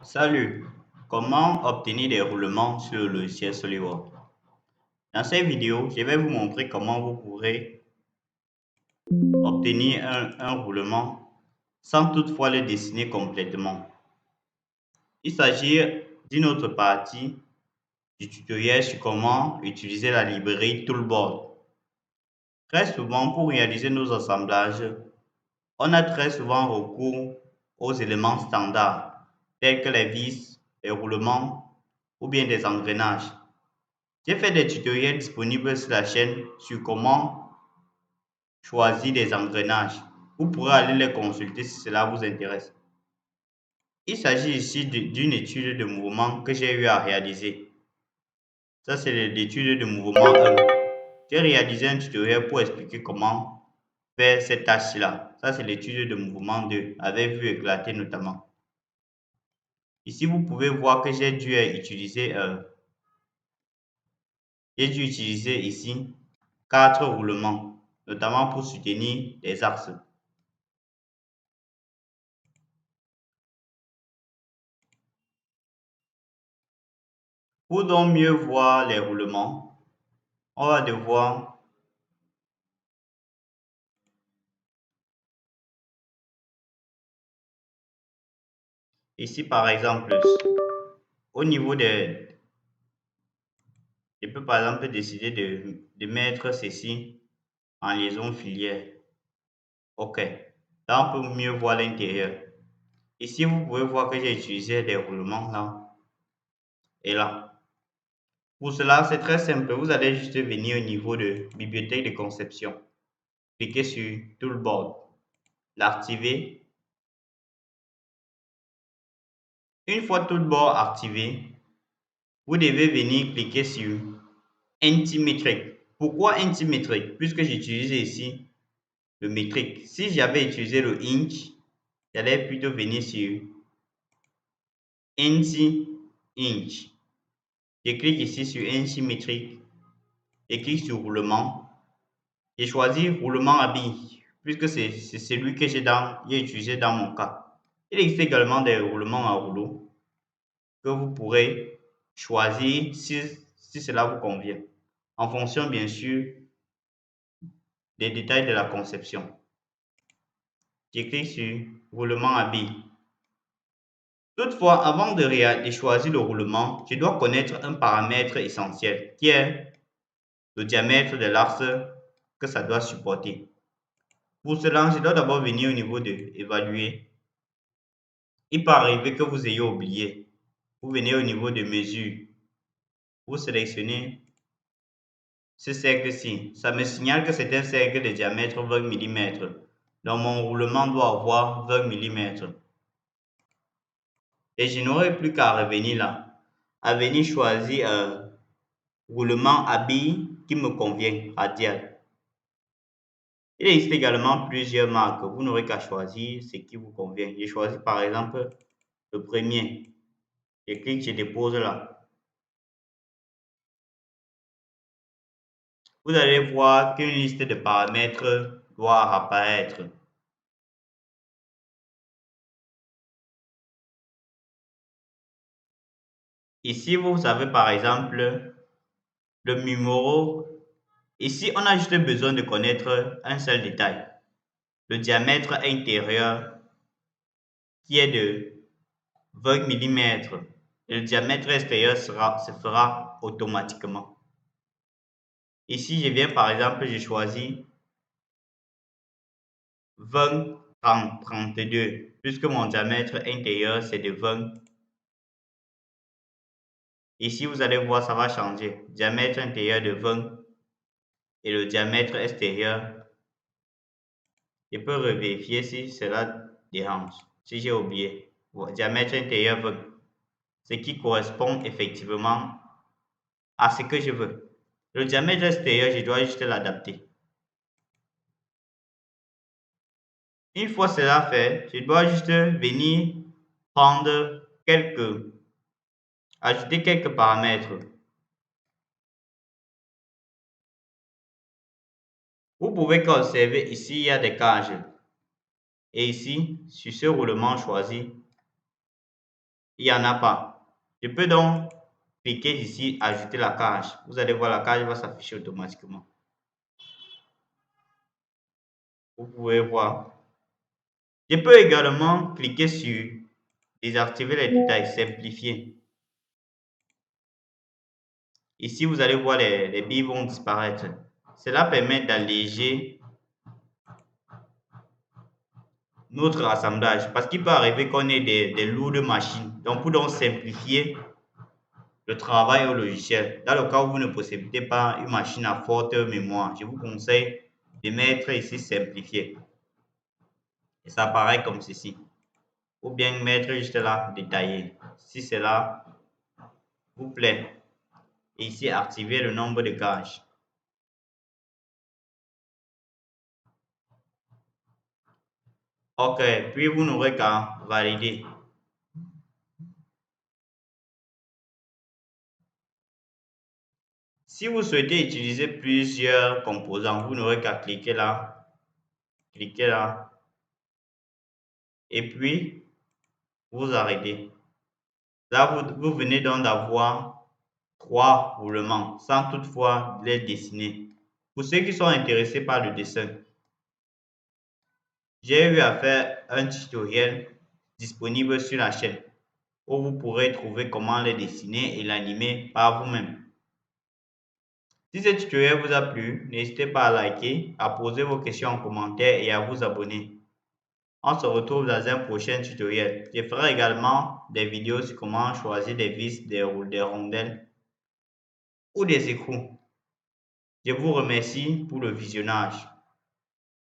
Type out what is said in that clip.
Salut! Comment obtenir des roulements sur le logiciel SolidWorks? Dans cette vidéo, je vais vous montrer comment vous pourrez obtenir un roulement sans toutefois le dessiner complètement. Il s'agit d'une autre partie du tutoriel sur comment utiliser la librairie Toolboard. Très souvent, pour réaliser nos assemblages, on a très souvent recours aux éléments standards tels que les vis, les roulements ou bien des engrenages. J'ai fait des tutoriels disponibles sur la chaîne sur comment choisir des engrenages. Vous pourrez aller les consulter si cela vous intéresse. Il s'agit ici d'une étude de mouvement que j'ai eu à réaliser. Ça, c'est l'étude de mouvement 1. J'ai réalisé un tutoriel pour expliquer comment faire cette tâche-là. Ça, c'est l'étude de mouvement 2, avec vue éclatée notamment. Ici, vous pouvez voir que j'ai dû utiliser ici 4 roulements, notamment pour soutenir les axes. Pour donc mieux voir les roulements, on va devoir ici par exemple au niveau des... Je peux par exemple décider de mettre ceci en liaison filière. OK. Là, on peut mieux voir l'intérieur. Ici, vous pouvez voir que j'ai utilisé des roulements là et là. Pour cela, c'est très simple. Vous allez juste venir au niveau de bibliothèque de conception. Cliquez sur Toolboard, l'activer. Une fois Toolboard activé, vous devez venir cliquer sur Anti-métrique. Pourquoi anti-métrique? Puisque j'utilise ici le métrique. Si j'avais utilisé le inch, j'allais plutôt venir sur anti-inch. Je clique ici sur anti-métrique. Je clique sur roulement. J'ai choisi roulement à billes, puisque c'est celui que j'ai utilisé dans mon cas. Il existe également des roulements à rouleau que vous pourrez choisir si cela vous convient, en fonction bien sûr des détails de la conception. Je clique sur roulement à billes. Toutefois, avant de choisir le roulement, je dois connaître un paramètre essentiel qui est le diamètre de l'axe que ça doit supporter. Pour cela, je dois d'abord venir au niveau de évaluer. Il peut arriver que vous ayez oublié. Vous venez au niveau de mesure. Vous sélectionnez ce cercle-ci. Ça me signale que c'est un cercle de diamètre 20 mm. Donc mon roulement doit avoir 20 mm. Et je n'aurai plus qu'à revenir là, à venir choisir un roulement à billes qui me convient, radial. Il existe également plusieurs marques. Vous n'aurez qu'à choisir ce qui vous convient. J'ai choisi par exemple le premier. Je clique, je dépose là. Vous allez voir qu'une liste de paramètres doit apparaître. Ici, vous avez par exemple le numéro. Ici, on a juste besoin de connaître un seul détail. Le diamètre intérieur qui est de 20 mm. Et le diamètre extérieur se fera automatiquement. Ici, je viens par exemple, je choisis 20, 30, 32. Puisque mon diamètre intérieur, c'est de 20. Ici, vous allez voir, ça va changer. Diamètre intérieur de 20 et le diamètre extérieur. Je peux revérifier si cela dérange. Si j'ai oublié. Diamètre intérieur 20. Ce qui correspond effectivement à ce que je veux. Le diamètre extérieur, je dois juste l'adapter. Une fois cela fait, je dois juste venir prendre ajouter quelques paramètres. Vous pouvez observer ici, il y a des cages. Et ici, sur ce roulement choisi, Il n'y en a pas. Je peux donc cliquer ici, ajouter la cage. Vous allez voir, la cage va s'afficher automatiquement. Vous pouvez voir. Je peux également cliquer sur désactiver les détails, simplifier. Ici, vous allez voir les billes vont disparaître. Cela permet d'alléger notre assemblage parce qu'il peut arriver qu'on ait des lourdes machines. Donc, pour donc simplifier le travail au logiciel, dans le cas où vous ne possédez pas une machine à forte mémoire, je vous conseille de mettre ici simplifier. Et ça apparaît comme ceci. Ou bien mettre juste là détaillé. Si cela vous plaît. Et ici, activer le nombre de cages. OK, puis vous n'aurez qu'à valider. Si vous souhaitez utiliser plusieurs composants, vous n'aurez qu'à cliquer là, et puis vous arrêtez. Là, vous venez donc d'avoir 3 roulements sans toutefois les dessiner. Pour ceux qui sont intéressés par le dessin, j'ai eu à faire un tutoriel disponible sur la chaîne où vous pourrez trouver comment les dessiner et l'animer par vous-même. Si ce tutoriel vous a plu, n'hésitez pas à liker, à poser vos questions en commentaire et à vous abonner. On se retrouve dans un prochain tutoriel. Je ferai également des vidéos sur comment choisir des vis, des rondelles ou des écrous. Je vous remercie pour le visionnage.